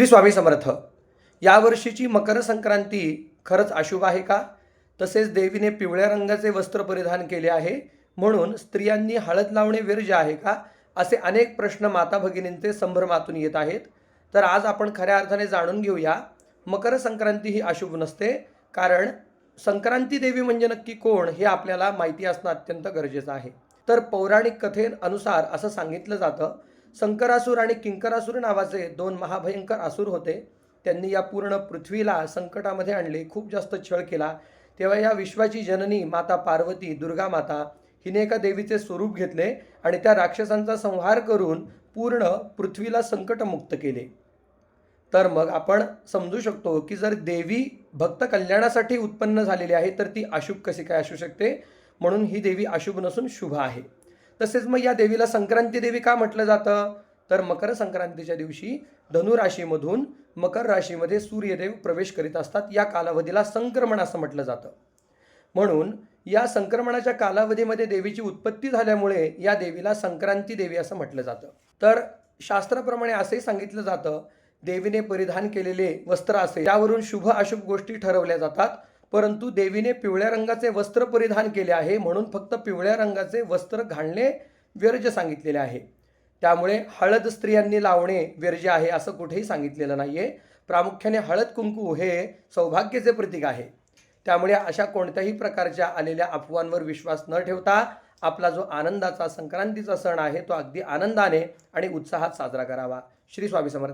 श्री स्वामी समर्थ. यावर्षीची मकर संक्रांती खरंच अशुभ आहे का? तसेच देवीने पिवळ्या रंगाचे वस्त्र परिधान केले आहे म्हणून स्त्रियांनी हळद लावणे वर्ज्य आहे का? असे अनेक प्रश्न माता भगिनींचे संभ्रमातून येत आहेत. तर आज आपण खऱ्या अर्थाने जाणून घेऊया, मकर संक्रांती ही अशुभ नसते. कारण संक्रांती देवी म्हणजे नक्की कोण हे आपल्याला माहिती असणं अत्यंत गरजेचं आहे. तर पौराणिक कथेनुसार असं सांगितलं जातं, संकरासूर आणि किंकरासूर नावाचे दोन महाभयंकर असुर होते. त्यांनी या पूर्ण पृथ्वीला संकटामध्ये आणले, खूप जास्त छळ केला. तेव्हा या विश्वाची जननी माता पार्वती, दुर्गा माता हिने एका देवीचे स्वरूप घेतले आणि त्या राक्षसांचा संहार करून पूर्ण पृथ्वीला संकटमुक्त केले. तर मग आपण समजू शकतो की जर देवी भक्त कल्याणासाठी उत्पन्न झालेली आहे तर ती अशुभ कशी काय असू शकते. म्हणून ही देवी अशुभ नसून शुभ आहे. तसेच मग या देवीला संक्रांती देवी का म्हटलं जातं? तर मकर संक्रांतीच्या दिवशी धनुराशीमधून मकर राशीमध्ये सूर्यदेव प्रवेश करीत असतात. या कालावधीला संक्रमण असं म्हटलं जातं. म्हणून या संक्रमणाच्या कालावधीमध्ये देवीची उत्पत्ती झाल्यामुळे या देवीला संक्रांती देवी असं म्हटलं जातं. तर शास्त्राप्रमाणे असंही सांगितलं जातं, देवीने परिधान केलेले वस्त्र असे त्यावरून शुभ अशुभ गोष्टी ठरवल्या जातात. परंतु देवीने पिवळ्या रंगाचे वस्त्र परिधान केले आहे म्हणून फक्त पिवळ्या रंगाचे वस्त्र घालणे वर्ज्य सांगितलेले आहे. त्यामुळे हळद स्त्रियांनी लावणे वर्ज्य आहे असं कुठेही सांगितलेलं नाहीये. प्रामुख्याने हळद कुंकू हे सौभाग्याचे प्रतीक आहे. त्यामुळे अशा कोणत्याही प्रकारच्या आलेल्या अफवांवर विश्वास न ठेवता आपला जो आनंदाचा संक्रांतीचा सण आहे तो अगदी आनंदाने आणि उत्साहात साजरा करावा. श्री स्वामी समर्थ.